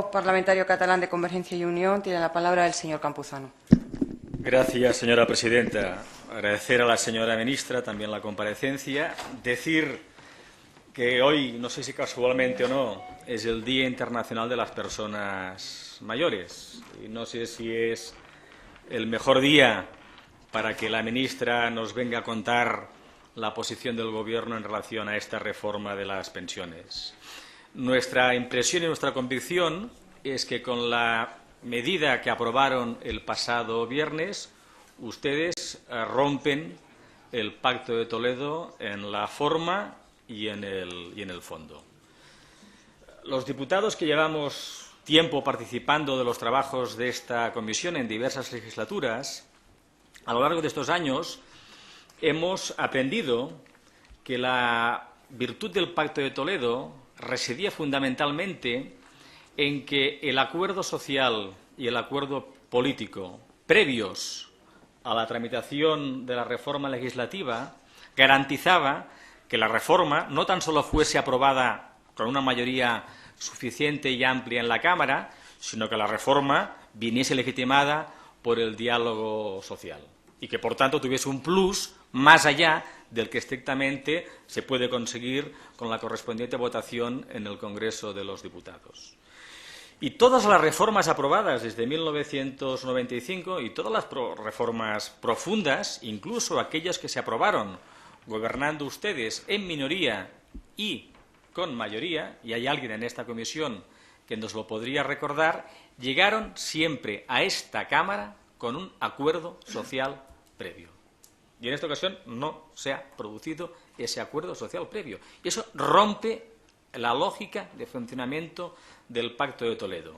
Grupo Parlamentario Catalán de Convergencia y Unión tiene la palabra el señor Campuzano. Gracias, señora presidenta. Agradecer a la señora ministra también la comparecencia. Decir que hoy, no sé si casualmente o no, es el Día Internacional de las Personas Mayores. Y no sé si es el mejor día para que la ministra nos venga a contar la posición del Gobierno en relación a esta reforma de las pensiones. Nuestra impresión y nuestra convicción es que con la medida que aprobaron el pasado viernes, ustedes rompen el Pacto de Toledo en la forma y en el fondo. Los diputados que llevamos tiempo participando de los trabajos de esta comisión en diversas legislaturas, a lo largo de estos años hemos aprendido que la virtud del Pacto de Toledo residía fundamentalmente en que el acuerdo social y el acuerdo político previos a la tramitación de la reforma legislativa garantizaba que la reforma no tan solo fuese aprobada con una mayoría suficiente y amplia en la Cámara, sino que la reforma viniese legitimada por el diálogo social y que, por tanto, tuviese un plus más allá del que estrictamente se puede conseguir con la correspondiente votación en el Congreso de los Diputados. Y todas las reformas aprobadas desde 1995 y todas las reformas profundas, incluso aquellas que se aprobaron gobernando ustedes en minoría y con mayoría, y hay alguien en esta comisión que nos lo podría recordar, llegaron siempre a esta Cámara con un acuerdo social previo. Y en esta ocasión no se ha producido ese acuerdo social previo. Y eso rompe la lógica de funcionamiento del Pacto de Toledo.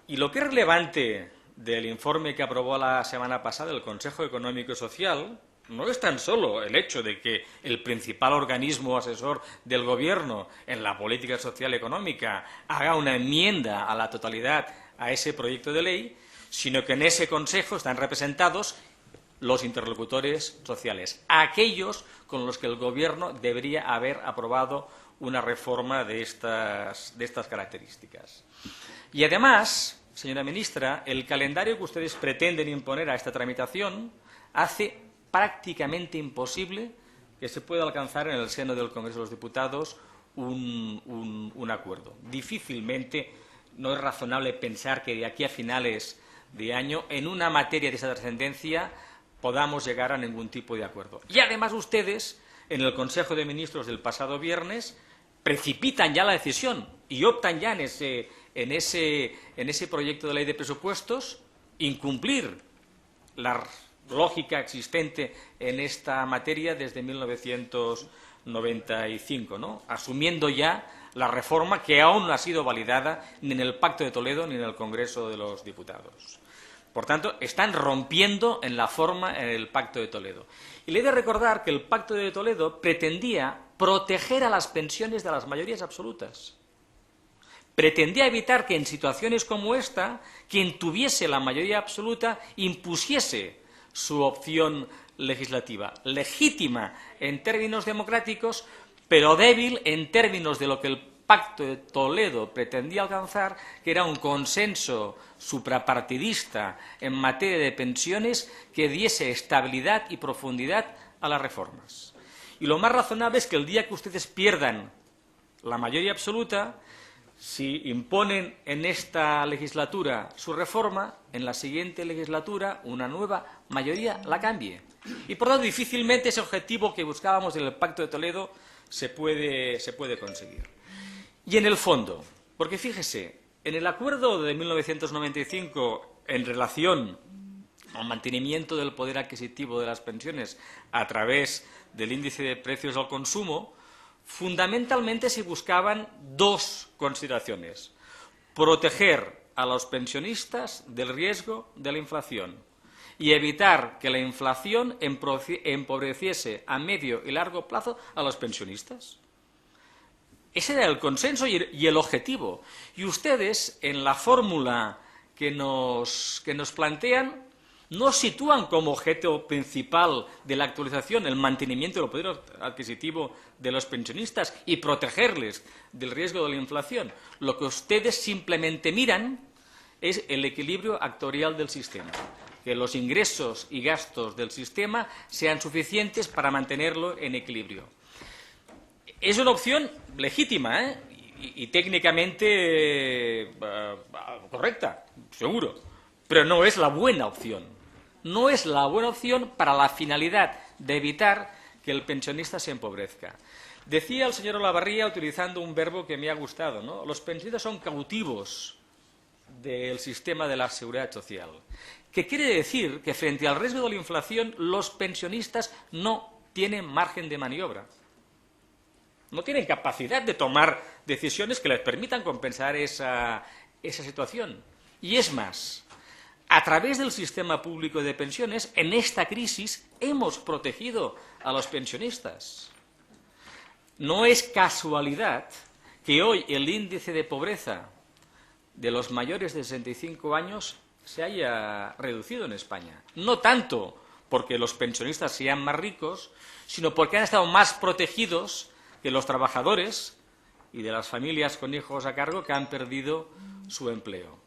Y lo que es relevante del informe que aprobó la semana pasada el Consejo Económico y Social no es tan solo el hecho de que el principal organismo asesor del Gobierno en la política social y económica haga una enmienda a la totalidad a ese proyecto de ley, sino que en ese Consejo están representados los interlocutores sociales, aquellos con los que el Gobierno debería haber aprobado una reforma de estas características. Y además, señora ministra, el calendario que ustedes pretenden imponer a esta tramitación hace prácticamente imposible que se pueda alcanzar en el seno del Congreso de los Diputados un acuerdo. Difícilmente no es razonable pensar que de aquí a finales de año, en una materia de esa trascendencia, podamos llegar a ningún tipo de acuerdo. Y además ustedes, en el Consejo de Ministros del pasado viernes, precipitan ya la decisión y optan ya en ese proyecto de ley de presupuestos incumplir la lógica existente en esta materia desde 1995, ¿no? Asumiendo ya la reforma que aún no ha sido validada ni en el Pacto de Toledo ni en el Congreso de los Diputados. Por tanto, están rompiendo en la forma en el Pacto de Toledo. Y le he de recordar que el Pacto de Toledo pretendía proteger a las pensiones de las mayorías absolutas. Pretendía evitar que en situaciones como esta, quien tuviese la mayoría absoluta impusiese su opción legislativa, legítima en términos democráticos, pero débil en términos de lo que el Pacto de Toledo pretendía alcanzar, que era un consenso suprapartidista en materia de pensiones que diese estabilidad y profundidad a las reformas. Y lo más razonable es que el día que ustedes pierdan la mayoría absoluta, si imponen en esta legislatura su reforma, en la siguiente legislatura una nueva mayoría la cambie. Y por lo tanto, difícilmente ese objetivo que buscábamos en el Pacto de Toledo se puede conseguir. Y en el fondo, porque fíjese, en el acuerdo de 1995 en relación al mantenimiento del poder adquisitivo de las pensiones a través del índice de precios al consumo, fundamentalmente se buscaban dos consideraciones: proteger a los pensionistas del riesgo de la inflación y evitar que la inflación empobreciese a medio y largo plazo a los pensionistas. Ese era el consenso y el objetivo. Y ustedes, en la fórmula que nos plantean, no sitúan como objeto principal de la actualización el mantenimiento del poder adquisitivo de los pensionistas y protegerles del riesgo de la inflación. Lo que ustedes simplemente miran es el equilibrio actuarial del sistema, que los ingresos y gastos del sistema sean suficientes para mantenerlo en equilibrio. Es una opción legítima, y técnicamente correcta, seguro, pero no es la buena opción. No es la buena opción para la finalidad de evitar que el pensionista se empobrezca. Decía el señor Olavarría, utilizando un verbo que me ha gustado, ¿no? Los pensionistas son cautivos del sistema de la seguridad social, que quiere decir que frente al riesgo de la inflación los pensionistas no tienen margen de maniobra. No tienen capacidad de tomar decisiones que les permitan compensar esa situación. Y es más, a través del sistema público de pensiones, en esta crisis hemos protegido a los pensionistas. No es casualidad que hoy el índice de pobreza de los mayores de 65 años se haya reducido en España. No tanto porque los pensionistas sean más ricos, sino porque han estado más protegidos que los trabajadores y de las familias con hijos a cargo que han perdido su empleo.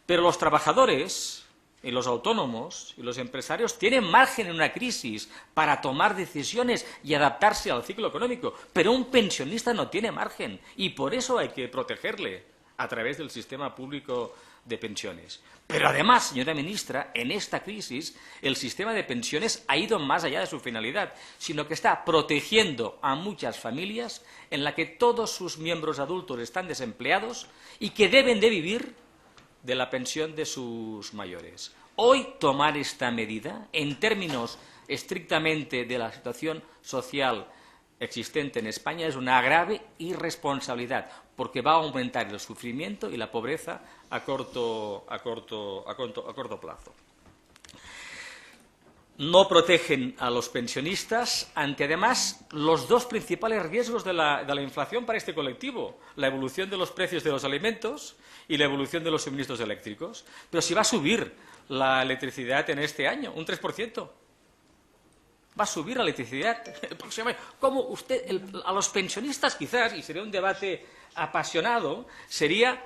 Pero los trabajadores y los autónomos y los empresarios tienen margen en una crisis para tomar decisiones y adaptarse al ciclo económico, pero un pensionista no tiene margen y por eso hay que protegerle a través del sistema público de pensiones. Pero además, señora ministra, en esta crisis el sistema de pensiones ha ido más allá de su finalidad, sino que está protegiendo a muchas familias en las que todos sus miembros adultos están desempleados y que deben de vivir de la pensión de sus mayores. Hoy tomar esta medida, en términos estrictamente de la situación social existente en España, es una grave irresponsabilidad, porque va a aumentar el sufrimiento y la pobreza a corto plazo. No protegen a los pensionistas ante, además, los dos principales riesgos de la inflación para este colectivo, la evolución de los precios de los alimentos y la evolución de los suministros eléctricos. Pero si va a subir la electricidad en este año, un 3%. Va a subir la electricidad el próximo año. ¿Cómo usted, a los pensionistas quizás, y sería un debate apasionado, sería,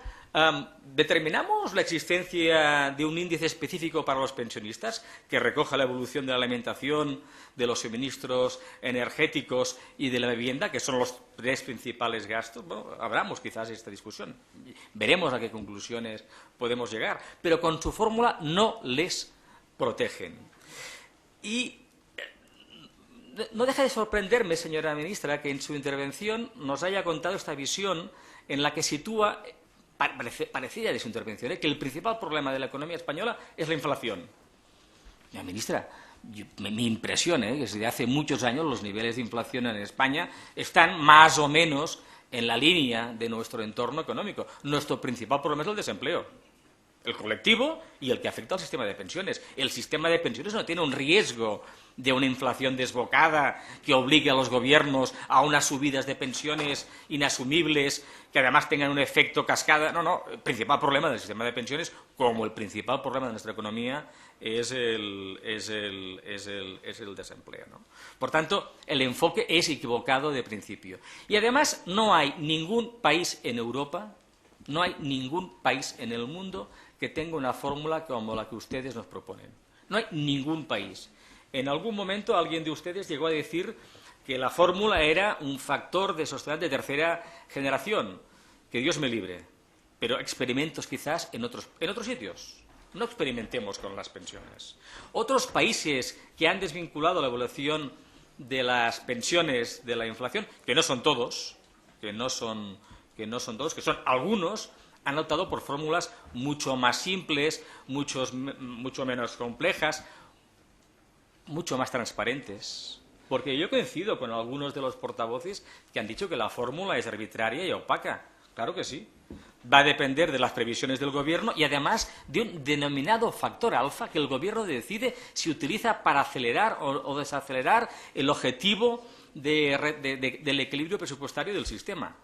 ¿determinamos la existencia de un índice específico para los pensionistas que recoja la evolución de la alimentación, de los suministros energéticos y de la vivienda, que son los tres principales gastos? Bueno, abramos quizás esta discusión. Veremos a qué conclusiones podemos llegar. Pero con su fórmula no les protegen. Y no deja de sorprenderme, señora ministra, que en su intervención nos haya contado esta visión en la que sitúa, parecida de su intervención, que el principal problema de la economía española es la inflación. Señora ministra, mi impresión es que desde hace muchos años los niveles de inflación en España están más o menos en la línea de nuestro entorno económico. Nuestro principal problema es el desempleo, el colectivo y el que afecta al sistema de pensiones. El sistema de pensiones no tiene un riesgo de una inflación desbocada que obligue a los gobiernos a unas subidas de pensiones inasumibles que además tengan un efecto cascada. No, el principal problema del sistema de pensiones, como el principal problema de nuestra economía, es el desempleo, ¿no? Por tanto, el enfoque es equivocado de principio. Y además no hay ningún país en Europa, no hay ningún país en el mundo que tenga una fórmula como la que ustedes nos proponen. No hay ningún país. En algún momento alguien de ustedes llegó a decir que la fórmula era un factor de sociedad de tercera generación. Que Dios me libre. Pero experimentos quizás en otros sitios. No experimentemos con las pensiones. Otros países que han desvinculado la evolución de las pensiones de la inflación, que no son todos, que son algunos, han optado por fórmulas mucho más simples, mucho menos complejas, mucho más transparentes. Porque yo coincido con algunos de los portavoces que han dicho que la fórmula es arbitraria y opaca. Claro que sí. Va a depender de las previsiones del Gobierno y además de un denominado factor alfa que el Gobierno decide si utiliza para acelerar o desacelerar el objetivo del equilibrio presupuestario del sistema.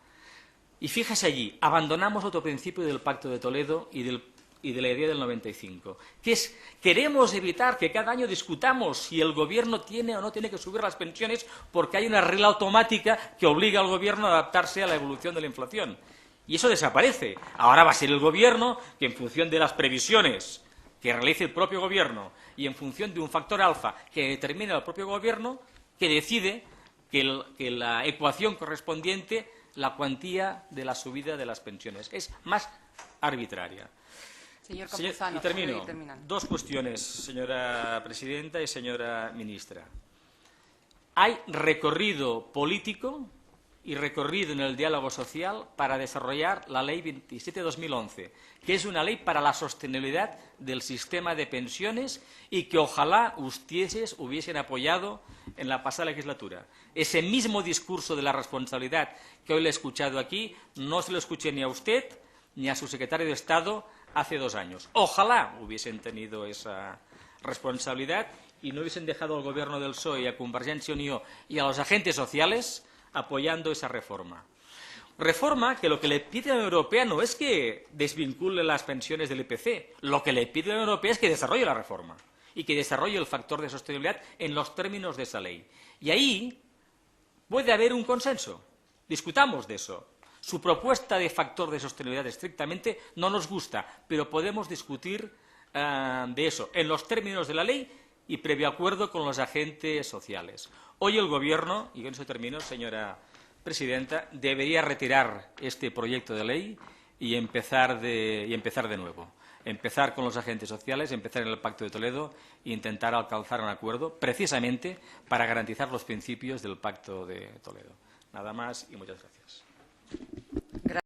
Y fíjese allí, abandonamos otro principio del Pacto de Toledo y del y de la idea del 95, que es, queremos evitar que cada año discutamos si el gobierno tiene o no tiene que subir las pensiones porque hay una regla automática que obliga al gobierno a adaptarse a la evolución de la inflación. Y eso desaparece. Ahora va a ser el gobierno que, en función de las previsiones que realice el propio gobierno y en función de un factor alfa que determina el propio gobierno, que decide que la ecuación correspondiente, la cuantía de la subida de las pensiones. Es más arbitraria. Señor Campuzano, y termino. Dos cuestiones, señora presidenta y señora ministra. Hay recorrido político y recorrido en el diálogo social para desarrollar la Ley 27/2011, que es una ley para la sostenibilidad del sistema de pensiones y que ojalá ustedes hubiesen apoyado en la pasada legislatura. Ese mismo discurso de la responsabilidad que hoy le he escuchado aquí, no se lo escuché ni a usted ni a su secretario de Estado hace 2 años. Ojalá hubiesen tenido esa responsabilidad y no hubiesen dejado al Gobierno del PSOE y a Convergencia y Unió y a los agentes sociales apoyando esa reforma. Reforma que lo que le pide a la Unión Europea no es que desvincule las pensiones del IPC, lo que le pide a la Unión Europea es que desarrolle la reforma y que desarrolle el factor de sostenibilidad en los términos de esa ley. Y ahí puede haber un consenso. Discutamos de eso. Su propuesta de factor de sostenibilidad estrictamente no nos gusta, pero podemos discutir de eso en los términos de la ley y previo acuerdo con los agentes sociales. Hoy el Gobierno, y con eso termino, señora presidenta, debería retirar este proyecto de ley y empezar de nuevo. Empezar con los agentes sociales, empezar en el Pacto de Toledo e intentar alcanzar un acuerdo precisamente para garantizar los principios del Pacto de Toledo. Nada más y muchas gracias.